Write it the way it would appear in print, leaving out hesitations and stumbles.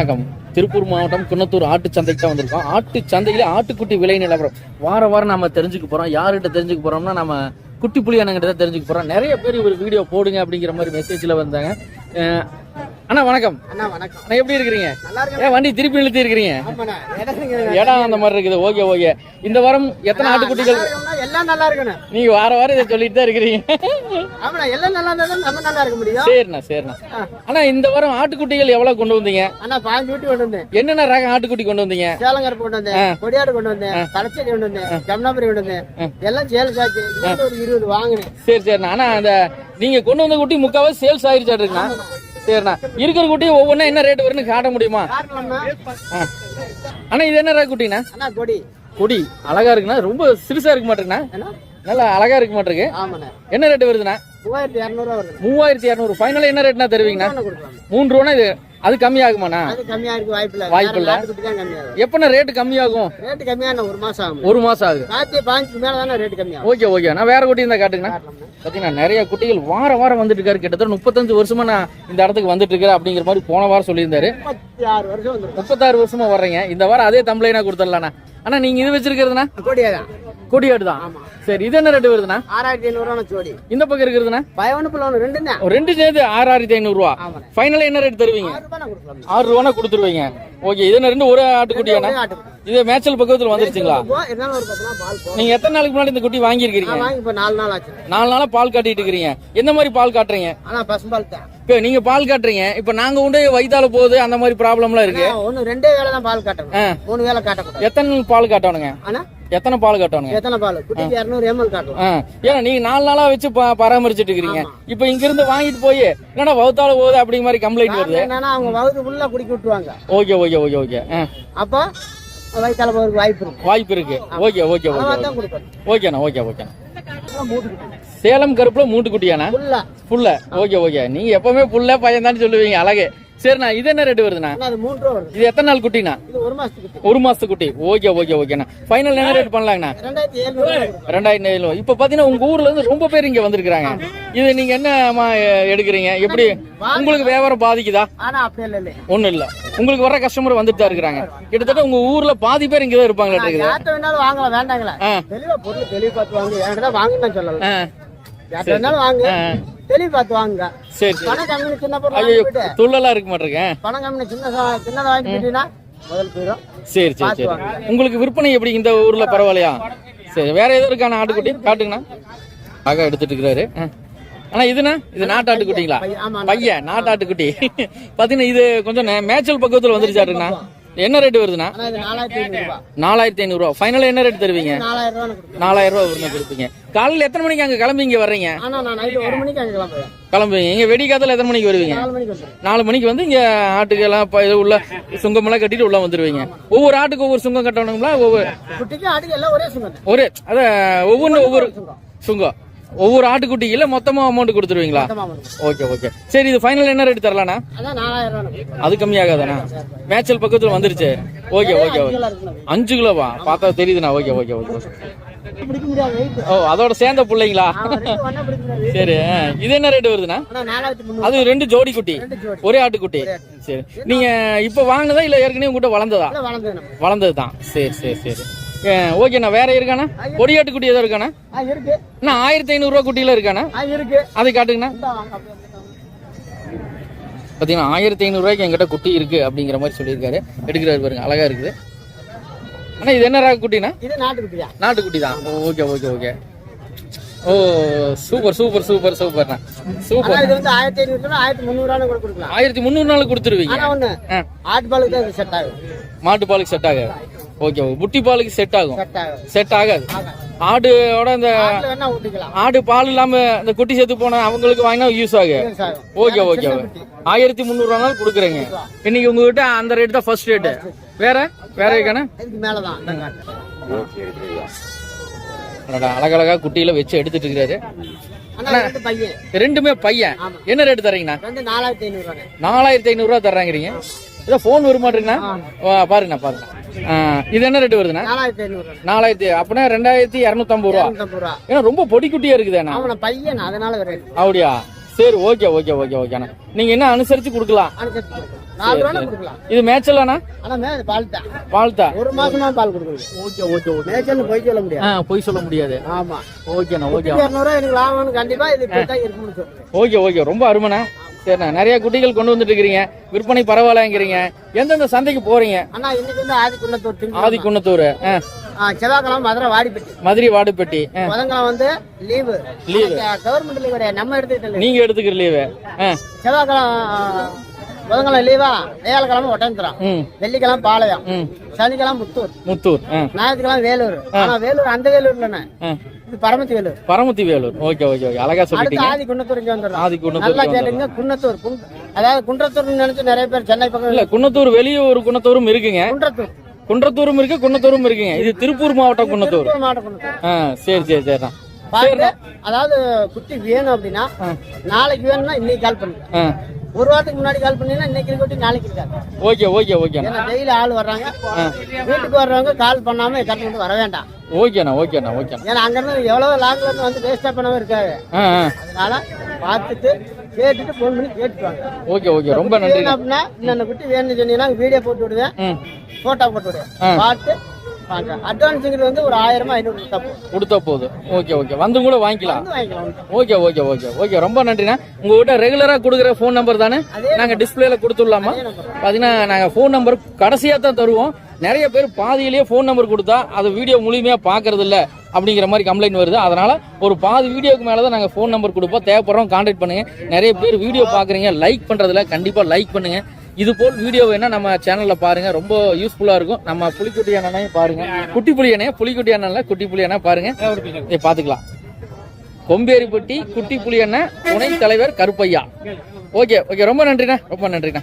வணக்கம். திருப்பூர் மாவட்டம் குன்னத்தூர் ஆட்டு சந்தைக்கு தான் வந்திருக்கோம். ஆட்டு சந்தையில ஆட்டுக்குட்டி விலை நிலவரம் வாரம் நாம தெரிஞ்சுக்க போறோம். யார்கிட்ட தெரிஞ்சுக்க போறோம்னா நம்ம குட்டி புலியானங்கிட்ட தான் தெரிஞ்சுக்க போறோம். நிறைய பேர் ஒரு வீடியோ போடுங்க அப்படிங்கிற மாதிரி மெசேஜ்ல வந்தாங்க. அண்ணா வணக்கம். அண்ணா வணக்கம். அண்ணா எப்படி இருக்கிறீங்க? வண்டி திருப்பி இழுத்து இருக்கிறீங்க, இடம் அந்த மாதிரி இருக்குது. Okay okay. இந்த வாரம் எத்தனை ஆட்டுக்குட்டிகள்? எல்லாம் நல்லா இருக்கணும். நீங்க வாரம் இதை சொல்லிட்டு தான் இருக்கிறீங்க. எல்லாம் நல்லா இருந்தா நம்ம நல்லா இருக்க முடியும். சரிண்ணா சரிண்ணா. ஆனா இந்த வாரம் ஆட்டுக்குட்டிகள் எவ்வளவு கொண்டு வந்தீங்க? அண்ணா 15 குட்டி கொண்டு வந்தேன். என்னென்ன ரகம் ஆட்டுக்குட்டி கொண்டு வந்தீங்க? சேலங்கருப்பு கொண்டு வந்தேன், கொடியாடு கொண்டு வந்தேன், கலச்சேரி கொண்டு வந்தேன், ஜம்னாபுரி கொண்டு வந்தேன். எல்லாம் சேல்ஸ் ஆச்சு. ஒரு 20 வாங்கினேன். சரி சரிண்ணா. ஆனா அந்த நீங்க கொண்டு வந்த குட்டி முக்காவது சேல்ஸ் ஆயிருச்சா இருக்குண்ணா? சரிண்ணா. இருக்கிற குட்டி ஒவ்வொன்னா என்ன ரேட் வரும்னு காட்ட முடியுமா? அண்ணா இது என்ன ரக குட்டிண்ணா? கொடி கொடி அழகா இருக்குண்ணா. ரொம்ப சிறுசா இருக்க மாட்டேங்கண்ணா, நல்லா அழகா இருக்க மாட்டேருக்கு. என்ன ரேட் வருதுண்ணா? 3200 வருது. 3200. ஃபைனல் என்ன ரேட்னா தருவீங்கண்ணா? 3 ரூபா. இது அது கம்மியாகுமாண்ணா? அது கம்மியா இருக்கு, வாய்ப்பில்லை. வாய்ப்பில்லை. எப்பண்ணா ரேட் கம்மியாகும்? ரேட் கம்மியான 1 மாசம் ஆகும். 1 மாசம் ஆகுது. 15 மேல தானே ரேட் கம்மியாகும். Okay okay. நான் வேற குட்டி இருந்தா காட்டுங்கண்ணா. பாத்தீங்கன்னா நிறைய குட்டிகள் வாரம் வந்துட்டு இருக்காரு. கிட்டத்தட்ட 35 வருஷமா நான் இந்த இடத்துக்கு வந்துட்டு இருக்கிறேன் அப்படிங்கிற மாதிரி போன வாரம் சொல்லியிருந்தாரு. 36 வருஷம் வந்து 36 வருஷமா வர்றீங்க. இந்த வாரம் அதே தம்பளைனா கொடுத்துடலாண்ணா. ஆனா நீங்க இது வச்சிருக்கிறதுனா கொடியாதான், கொடியாடு தான். சரி, இது என்ன ரேட் வருதுண்ணா? 6500 ஜோடி. இந்த பக்கம் இருக்கிறதுனா 2 சேர்த்து 6500 ரூபா. ஃபைனல் என்ன ரேட் தருவீங்க? 6 ரூபா கொடுத்துருவீங்க. ஓகே. இது என்ன ரெண்டு ஒரு ஆட்டுக்குட்டியாண்ணா? இது மேச்சல் பக்கத்துல வந்துருச்சுங்களா? நீங்க எத்தனை நாளுக்கு முன்னாடி இந்த குட்டி வாங்கியிருக்கீங்க? 4 நாள் ஆச்சு. 4 நாளா பால் காட்டிட்டு இருக்கீங்க. எந்த மாதிரி பால் காட்டுறீங்க? பசும்பால் தான். இப்ப நீங்க பால் காட்டுறீங்க, இப்ப நாங்க உண்டு வயித்தால போகுது அந்த மாதிரி ப்ராப்ளம்லாம் இருக்கு. 2 வேளை தான் பால் காட்டணும், 3 வேளை காட்டக்கூடாது. எத்தனை பால் காட்டணுங்க? எத்தனை பால் காட்டணுங்க? எத்தனை பால்? குட்டிக்கு 200 ml காட்டணும். ஏன்னா நீங்க 4 நாளா வச்சு பராமரிச்சுட்டு இருக்கீங்க. இப்ப இங்க இருந்து வாங்கிட்டு போய் என்னடா வவுத்தால போகுது அப்படிங்கிற மாதிரி கம்ப்ளைண்ட் வருது. என்னன்னா அவங்க வவுத்து உள்ள குடிக்க விட்டுருவாங்க. Okay okay okay okay. அப்ப வயித்தால போறதுக்கு வாய்ப்பு இருக்கு. Okay okay okay. ஓகேண்ணா ஓகே ஓகேண்ணா. சேலம் கருப்புல மூட்டுக்குட்டியாண்ணா? புல்ல. Okay okay. நீங்க எப்பவுமே புல்ல பையன் தான் சொல்லுவீங்க. அழகு. சரிண்ணா. இது என்ன ரேட் வருதுண்ணா? இது எத்தனை நாள் குட்டிண்ணா? 1 மாசத்து குட்டி. ஓகே ஓகே ஓகேண்ணா. ஃபைனல் என்ன ரேட் பண்ணலாங்கண்ணா? 2700. இப்ப பாத்தீங்கன்னா உங்க ஊர்ல இருந்து ரொம்ப பேர் இங்க வந்திருக்காங்க. இது நீங்க என்ன எடுக்கிறீங்க? எப்படி உங்களுக்கு வியாபாரம் பாதிக்குதா? ஒண்ணும் இல்ல, உங்களுக்கு வர கஸ்டமர் வந்துட்டு தான் இருக்கிறாங்க. கிட்டத்தட்ட உங்க ஊர்ல பாதி பேர் இங்கதான் இருப்பாங்களா? சரி. துள்ளலா இருக்க மாட்டேங்க. சரி சரி சரி. உங்களுக்கு விற்பனை எப்படி இந்த ஊர்ல பரவாயில்லையா? சரி. வேற எதுவும் இருக்கான ஆட்டுக்குட்டி காட்டுங்கண்ணா. ஆக எடுத்துட்டு இருக்கிறாரு. ஆனா இதுனா இது நாட்டாட்டுக்குட்டிங்களா? பையன் நாட்டாட்டுக்குட்டி. பாத்தீங்கன்னா இது கொஞ்சம் மேச்சல் பக்கத்துல வந்துருச்சாருண்ணா. என்ன ரேட் வருதுண்ணா? 4500 ரூபா. ஃபைனல் என்ன ரேட் தருவீங்க? 4000 ரூபா வருங்க கொடுப்பீங்க. காலையில் எத்தனை மணிக்கு அங்க கிளம்பி இங்க வர்றீங்க? கிளம்புவீங்க. இங்க வெடிக்காதல எத்தனை மணிக்கு வருவீங்க? 4 மணிக்கு வந்து இங்க ஆட்டுக்கெல்லாம் உள்ள சுங்கம் எல்லாம் கட்டிட்டு உள்ள வந்துருவீங்க. ஒவ்வொரு ஆட்டுக்கு ஒவ்வொரு சுங்கம் கட்டணுங்களா? ஒரே அத ஒவ்வொரு சுங்கம் ஒவ்வொரு ஆட்டுக்குட்டியில மொத்தமா அமௌண்ட் கொடுத்துருவீங்களா? Okay okay. சரி. இது ஃபைனல் என்ன ரேட் தரலாண்ணா? அது கம்மியாகாதாண்ணா? மேச்சல் பக்கத்துல வந்துருச்சு. Okay okay okay. 5 கிலோவா? பார்த்தா தெரியுதுண்ணா. Okay okay okay. ஓ, அதோட சேர்ந்த பிள்ளைங்களா? சரி. இது என்ன ரேட் வருதுண்ணா? அது 2 ஜோடி குட்டி, ஒரே ஆட்டுக்குட்டி. சரி. நீங்க இப்ப வாங்கினதா இல்ல ஏற்கனவே உங்ககிட்ட வளர்ந்ததா? வளர்ந்தது தான். சரி சரி சரி. ஓகேண்ணா. வேற இருக்காண்ணா? கொடியாட்டு குட்டி ஏதோ இருக்காண்ணா? 1500 ரூபா குட்டியில இருக்காண்ணா? அதை காட்டுங்கண்ணா. பாத்தீங்கன்னா 1500 ரூபாய்க்கு என்கிட்ட குட்டி இருக்கு அப்படிங்கிற மாதிரி சொல்லியிருக்காரு. எடுக்கிறாரு பாருங்க, அழகா இருக்குது. ஆனா இது என்ன ரக குட்டினா? நாட்டுக்குட்டி தான். Okay okay okay. ஓ, சூப்பர் சூப்பர் சூப்பர் சூப்பர்ண்ணா. சூப்பர். 1300 கொடுத்துருவீங்க. மாட்டு பாலுக்கு செட் ஆகாது. ஓகே. புட்டி பாலுக்கு செட் ஆகும்? செட் ஆகாது. ஆடோட இந்த ஆடு பால் இல்லாம இந்த குட்டி சேர்த்து போன அவங்களுக்கு வாங்கினா யூஸ் ஆகும். Okay okay. 1300 கொடுக்குறீங்க. இன்னைக்கு உங்ககிட்ட அந்த ரேட் தான் ஃபர்ஸ்ட் ரேட். வேற வேற இருக்கானே? அழகழகா குட்டியில வச்சு எடுத்துட்டு இருக்காரு. ரெண்டுமே பையன். என்ன ரேட் தரீங்கண்ணா? 4500 ரூபா தர்றாங்கிறீங்க. ஏதோ போன் வருமாட்டுங்கண்ணா. பாருங்கண்ணா பாருங்க. இது என்ன ரேட் வருதுண்ணா? 4000. அப்படின்னா 2250 ரூபா. ஏன்னா ரொம்ப பொடி குட்டியா இருக்குதுண்ணா. அப்படியா? சரி. ஓகே ஓகே ஓகே ஓகேண்ணா. நீங்க என்ன அனுசரிச்சு கொடுக்கலாம்? 4 ரூபா கொடுக்கலாம். இது மேய்ச்சலானா? ஆனா பால் தான். பால் தான். 1 மாசமா பால் கொடுக்குறது. Okay okay okay. மேய்ச்சல் போய் சொல்ல முடியாது. போய் சொல்ல முடியாது. ஆமா. ஓகேண்ணா ஓகே. 200 ரூபா எனக்கு லாபம் கண்டிப்பா இது இப்பதான் இருக்குன்னு சொல்றேன். ஓகே ஓகே, ரொம்ப அருமைண்ணா. சரிண்ணா, நிறைய குட்டிகள் கொண்டு வந்துட்டு இருக்கிறீங்க, விற்பனை பரவாயில்லங்கிறீங்க. எந்தெந்த சந்தைக்கு போறீங்க? அண்ணா இன்னைக்கு வந்து ஆதிக்குன்னத்தூர். ஆதிக்குன்னத்தூர். செவ்வாய்க்கிழமை மதுரை வாடிப்பட்டி. மதுரை வாடிப்பட்டி. புதன்கிழமை வந்து லீவு. கவர்மெண்ட் லீவு கிடையாது, நம்ம எடுத்துக்கிட்டு நீங்க எடுத்துக்கிற லீவு. செவ்வாய்க்கிழமை புதன்கிழமை லீவா, வியாழக்கிழமை ஒட்டன்துறம், வெள்ளிக்கிழமை பாளையம், சனிக்கிழமை முத்தூர், ஞாயிற்றுக்கிழமை வேலூர். ஆனா வேலூர் அந்த வேலூர் இல்லைண்ணே, இது Paramathi Vellore. Paramathi Vellore. Okay okay okay, அழகா சொல்லிட்டீங்க. ஆதி குன்னத்தூர் இங்க வந்துடும். ஆதி குன்னத்தூர் நல்லா கேளுங்க. குன்னத்தூர் அதாவது குன்றத்தூர் நினைச்சு நிறைய பேர் சென்னை பக்கம் இல்ல, குன்னத்தூர் வெளியே ஒரு குன்னத்தூரும் இருக்குங்க. குன்றத்தூரும் இருக்கு, குன்னத்தூரும் இருக்குங்க. இது திருப்பூர் மாவட்டம் குன்னத்தூர். சரி சரி சரிண்ணா. அதாவது குட்டி வேணும் அப்படின்னா நாளைக்கு வேணும்னா இன்னைக்கு கால் பண்ணுங்க. ஒரு வாரத்துக்கு முன்னாடி கால் பண்ணீங்கன்னா இன்னைக்கு இருக்க நாளைக்கு இருக்காது. Okay okay okay. டெய்லி ஆள் வர்றாங்க, வீட்டுக்கு வர்றவங்க கால் பண்ணாம கரெக்ட் வர வேண்டாம். ஓகேண்ணா ஓகேண்ணா ஓகே. ஏன்னா அங்க இருந்து எவ்வளவு லாங்ல இருந்து வந்து வேஸ்டா பண்ணாம இருக்காது. அதனால பார்த்துட்டு கேட்டுட்டு போன் பண்ணி கேட்டுவாங்க. ஓகே ஓகே, ரொம்ப நன்றி. அப்படின்னா இந்த குட்டி வேணும்னு சொன்னீங்கன்னா வீடியோ போட்டு விடுவேன், போட்டோ போட்டு விடுவேன், பார்த்து அட்வான்ஸுங்கிறது வந்து ஒரு 1000-500 கொடுத்தா போதும். ஓகே ஓகே, வந்து கூட வாங்கிக்கலாம். ஓகே ஓகே ஓகே ஓகே, ரொம்ப நன்றிண்ணா. உங்ககிட்ட ரெகுலரா கொடுக்குற ஃபோன் நம்பர் தானே நாங்க டிஸ்பிளேல கொடுத்துடலாமா? பாத்தீங்கன்னா நாங்க ஃபோன் நம்பர் கடைசியா தான் தருவோம். நிறைய பேர் பாதியிலேயே ஃபோன் நம்பர் கொடுத்தா அது வீடியோ முழுமையா பாக்குறது இல்ல அப்படிங்கிற மாதிரி கம்ப்ளைண்ட் வருது. அதனால ஒரு பாதி வீடியோக்கு மேலதான் நாங்க ஃபோன் நம்பர் கொடுப்போம். தேவைப்படுறோம் கான்டாக்ட் பண்ணுங்க. நிறைய பேர் வீடியோ பாக்குறீங்க, லைக் பண்றதுல கண்டிப்பா லைக் பண்ணுங்க. இது போல் வீடியோ வேணா நம்ம சேனல்ல பாருங்க, ரொம்ப யூஸ்ஃபுல்லா இருக்கும். நம்ம புலிக்குட்டி அண்ணனையும் பாருங்க, குட்டி புலி அண்ணே, புலிக்குட்டி அண்ணன்ல குட்டி புலி அண்ணா பாருங்க, பாத்துக்கலாம். கொம்பேரிப்பட்டி குட்டி புலி அண்ணன் துணை தலைவர் கருப்பையா. ஓகே ஓகே, ரொம்ப நன்றிண்ணா, ரொம்ப நன்றிண்ணா.